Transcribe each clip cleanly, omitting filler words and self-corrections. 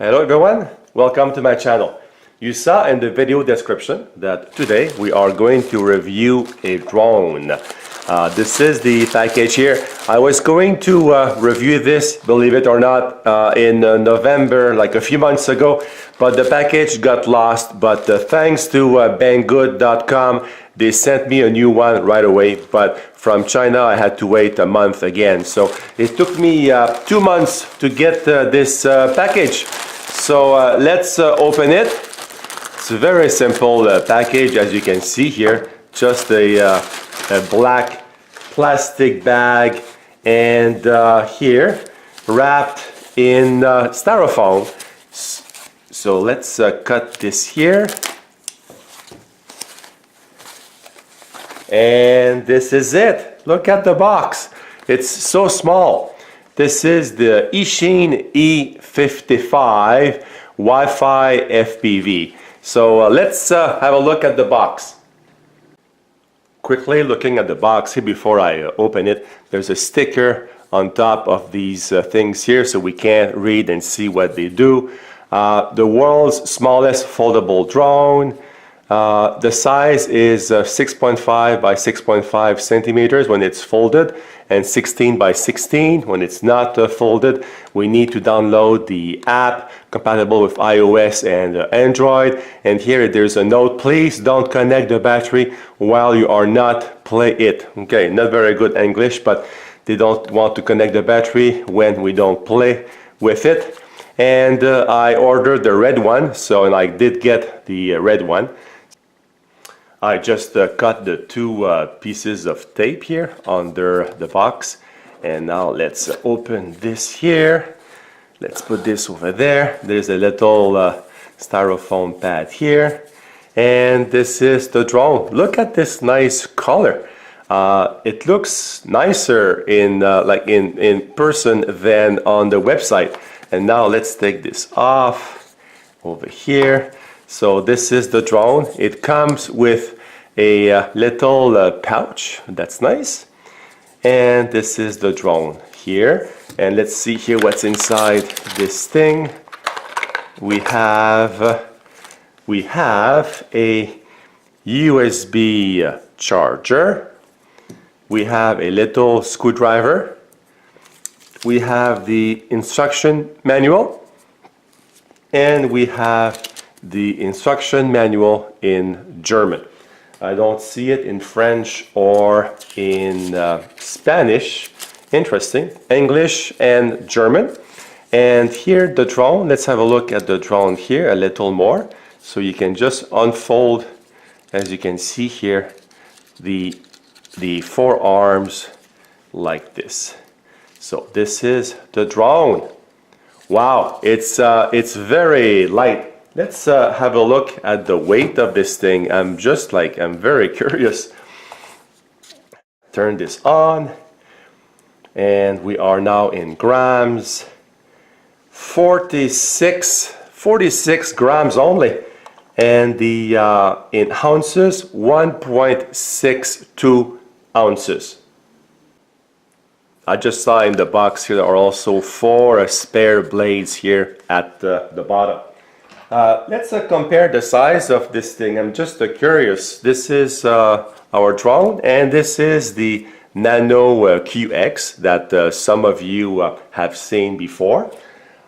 Hello everyone, welcome to my channel. You saw in the video description that today we are going to review a drone. This is the package here. I was going to review this, believe it or not, in November, like a few months ago, but the package got lost. But thanks to banggood.com, they sent me a new one right away. But from China, I had to wait a month again. So it took me 2 months to get this package. So let's open it. It's a very simple package, as you can see here. Just a black plastic bag, and here wrapped in styrofoam. So let's cut this here. And this is it. Look at the box. It's so small. This is the Eachine E55 Wi-Fi FPV. So let's have a look at the box. Quickly looking at the box here before I open it, there's a sticker on top of these things here so we can read and see what they do. The world's smallest foldable drone. The size is 6.5 by 6.5 centimeters when it's folded, and 16 by 16 when it's not folded. We need to download the app compatible with iOS and Android. And here there's a note: please don't connect the battery while you are not play it. Okay, not very good English, but they don't want to connect the battery when we don't play with it. And I ordered the red one, and I did get the red one. I just cut the two pieces of tape here under the box, and now let's open this here. Let's put this over there. There's a little styrofoam pad here, and this is the drone. Look at this nice color. It looks nicer in person than on the website. And now let's take this off over here. So this is the drone. It comes with a little pouch. That's nice. And this is the drone here. And let's see here what's inside this thing. We have a USB charger. We have a little screwdriver. We have the instruction manual. And we have the instruction manual in German. I don't see it in French or in Spanish. Interesting. English and German. And here the drone. Let's have a look at the drone here a little more. So you can just unfold, as you can see here, the four arms like this. So this is the drone. Wow, it's very light. Let's have a look at the weight of this thing. I'm very curious. Turn this on, and we are now in grams. 46 grams only, and the in ounces 1.62 ounces. I just saw in the box here there are also 4 spare blades here at the bottom. Let's compare the size of this thing. I'm just curious. This is our drone, and this is the Nano QX that some of you have seen before.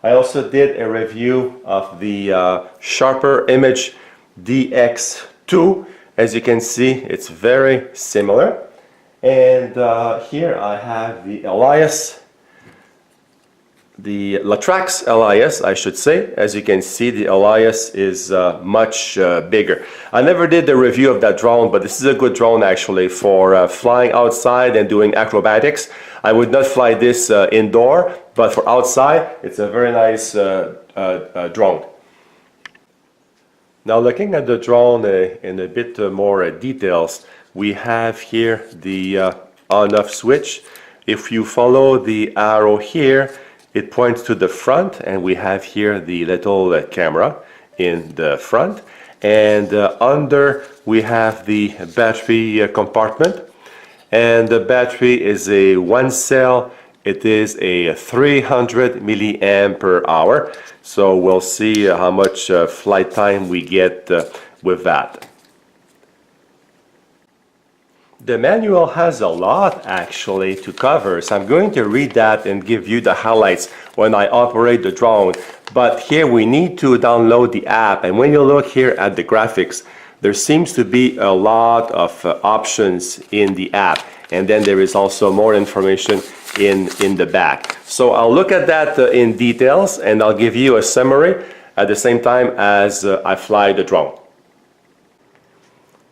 I also did a review of the Sharper Image DX2. As you can see, it's very similar. And here I have the Elias, the Latrax Elias, I should say. As you can see, the Elias is much bigger. I never did the review of that drone, but this is a good drone actually for flying outside and doing acrobatics. I would not fly this indoor, but for outside, it's a very nice drone. Now looking at the drone in a bit more details, we have here the on-off switch. If you follow the arrow here, it points to the front, and we have here the little camera in the front. And under we have the battery compartment, and the battery is a 1-cell It is a 300 milliamp per hour. So we'll see how much flight time we get with that. The manual has a lot actually to cover, so I'm going to read that and give you the highlights when I operate the drone. But here we need to download the app, and when you look here at the graphics, there seems to be a lot of options in the app, and then there is also more information in the back. So I'll look at that in details, and I'll give you a summary at the same time as I fly the drone.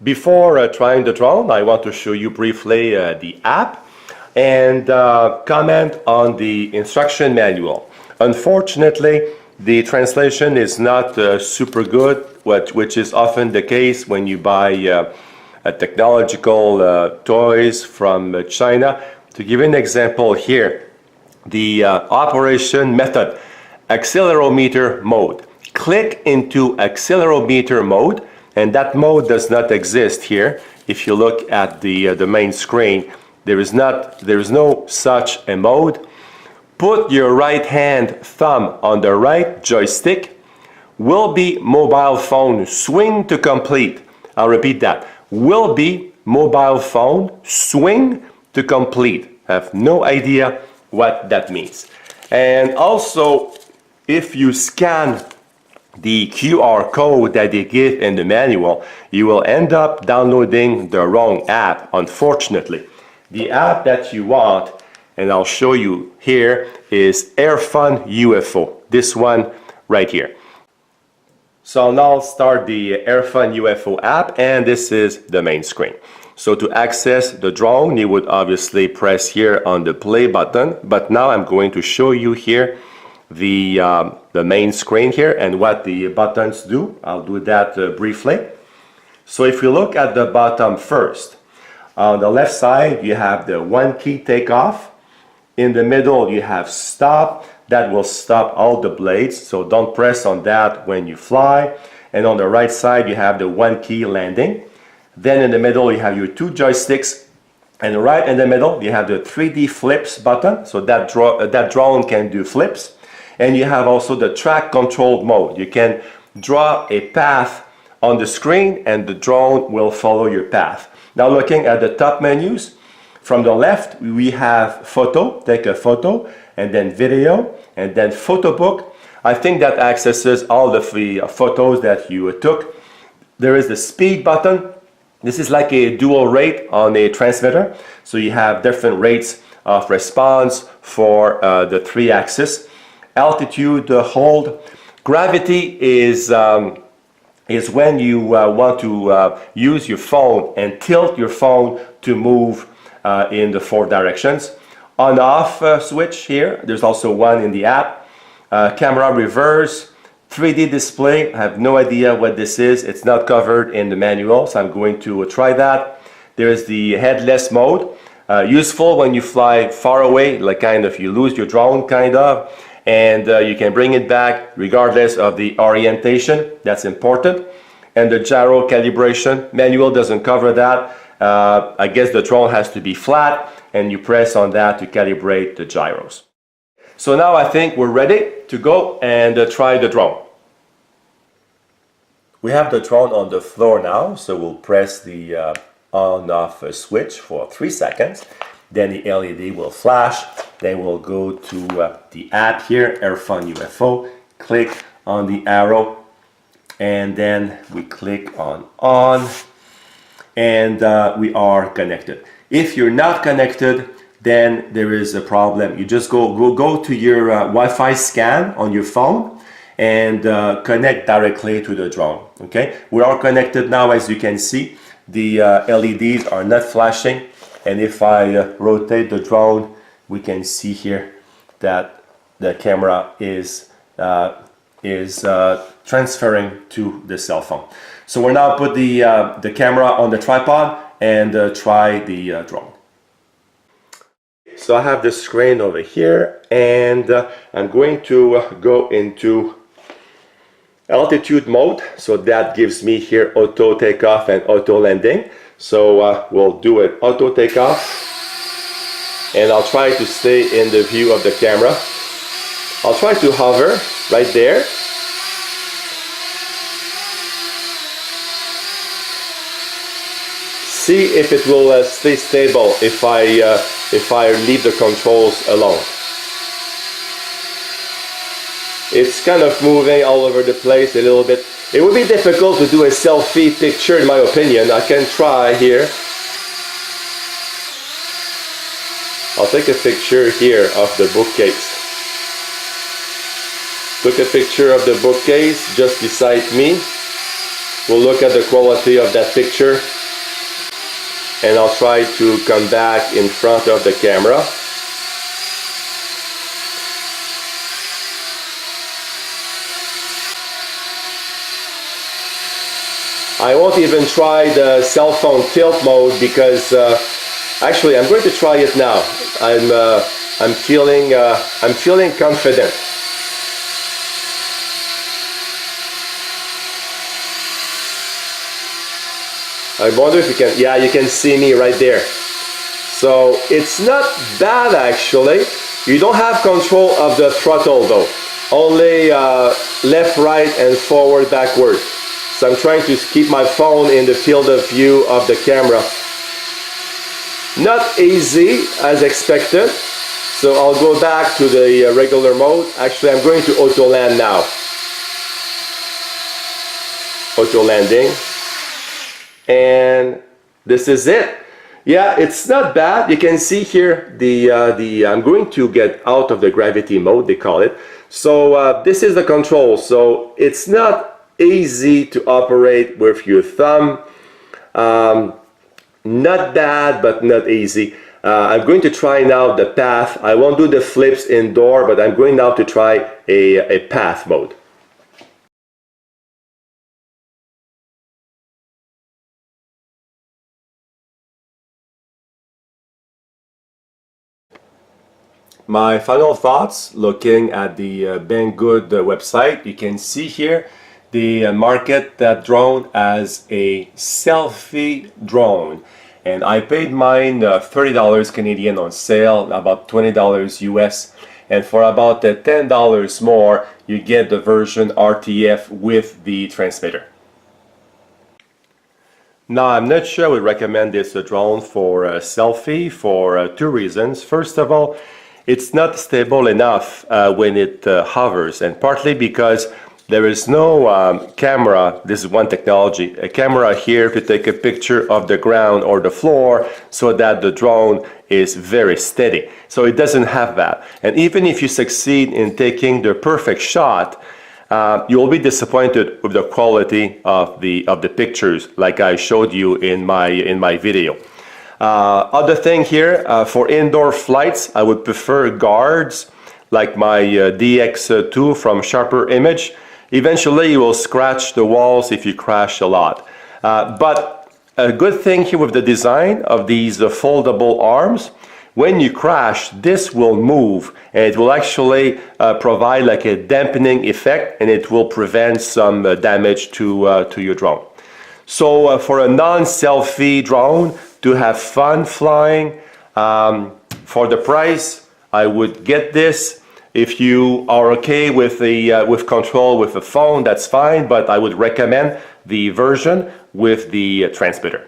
Before trying the drone, I want to show you briefly the app and comment on the instruction manual. Unfortunately, the translation is not super good, which is often the case when you buy technological toys from China. To give you an example here, the operation method, accelerometer mode. Click into accelerometer mode, and that mode does not exist here. If you look at the main screen, there is no such a mode. Put your right hand thumb on the right joystick. Will be mobile phone swing to complete. I'll repeat that. Will be mobile phone swing to complete. I have no idea what that means. And also, if you scan the QR code that they give in the manual, you will end up downloading the wrong app, unfortunately. The app that you want, and I'll show you here, is AirFun UFO, this one right here. So I'll now start the AirFun UFO app, and this is the main screen. So to access the drone, you would obviously press here on the play button, but now I'm going to show you here the main screen here and what the buttons do. I'll do that briefly. So if you look at the bottom first, on the left side you have the one key takeoff. In the middle you have stop. That will stop all the blades, so don't press on that when you fly. And on the right side you have the one key landing. Then in the middle you have your two joysticks, and right in the middle you have the 3D flips button, so that drone can do flips. And you have also the track control mode. You can draw a path on the screen and the drone will follow your path. Now looking at the top menus, from the left we have photo, take a photo, and then video, and then photo book. I think that accesses all the photos that you took. There is the speed button. This is like a dual rate on a transmitter. So you have different rates of response for the 3-axis. Altitude hold. Gravity is when you want to use your phone and tilt your phone to move in the 4 directions. On-off switch here. There's also one in the app. Camera reverse. 3D display. I have no idea what this is. It's not covered in the manual, so I'm going to try that. There's the headless mode. Useful when you fly far away, like kind of you lose your drone kind of. And you can bring it back regardless of the orientation. That's important. And the gyro calibration, manual doesn't cover that. I guess the drone has to be flat, and you press on that to calibrate the gyros. So now I think we're ready to go and try the drone. We have the drone on the floor now, so we'll press the on-off switch for 3 seconds. Then the LED will flash. Then we'll go to the app here, AirFun UFO. Click on the arrow, and then we click on, and we are connected. If you're not connected, then there is a problem. You just go to your Wi-Fi scan on your phone and connect directly to the drone. Okay, we are connected now. As you can see, the LEDs are not flashing. And if I rotate the drone, we can see here that the camera is transferring to the cell phone. So we'll now put the camera on the tripod and try the drone. So I have the screen over here, and I'm going to go into altitude mode. So that gives me here auto takeoff and auto landing. So we'll do it auto takeoff. and I'll try to stay in the view of the camera. I'll try to hover right there. See if it will stay stable if I leave the controls alone. It's kind of moving all over the place a little bit. It would be difficult to do a selfie picture in my opinion. I can try here. I'll take a picture here of the bookcase. Took a picture of the bookcase just beside me. We'll look at the quality of that picture. And I'll try to come back in front of the camera. I won't even try the cell phone tilt mode because actually I'm going to try it now. I'm feeling confident. I wonder if you can, yeah, you can see me right there. So it's not bad actually. You don't have control of the throttle though. Only left, right, and forward, backward. So I'm trying to keep my phone in the field of view of the camera. Not easy as expected. So I'll go back to the regular mode. Actually, I'm going to auto land now. Auto landing. And this is it. Yeah, it's not bad. You can see here I'm going to get out of the gravity mode, they call it. So this is the control. So it's not easy to operate with your thumb. Not bad, but not easy. I'm going to try now the path. I won't do the flips indoor, but I'm going now to try a path mode. My final thoughts looking at the Banggood website. You can see here they market that drone as a selfie drone. And I paid mine $30 Canadian on sale, about $20 US. And for about $10 more, you get the version RTF with the transmitter. Now, I'm not sure I would recommend this drone for a selfie for two reasons. First of all, it's not stable enough when it hovers, and partly because there is no camera. This is one technology, a camera here to take a picture of the ground or the floor so that the drone is very steady. So it doesn't have that. And even if you succeed in taking the perfect shot, you'll be disappointed with the quality of the pictures, like I showed you in my video. Other thing here, for indoor flights, I would prefer guards like my DX2 from Sharper Image. Eventually you will scratch the walls if you crash a lot. But a good thing here with the design of these foldable arms, when you crash, this will move and it will actually provide like a dampening effect, and it will prevent some damage to your drone. So for a non-selfie drone, to have fun flying, for the price, I would get this. If you are okay with with control with a phone, that's fine, but I would recommend the version with the transmitter.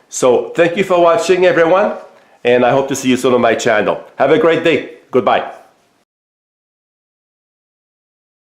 So thank you for watching, everyone, and I hope to see you soon on my channel. Have a great day. Goodbye.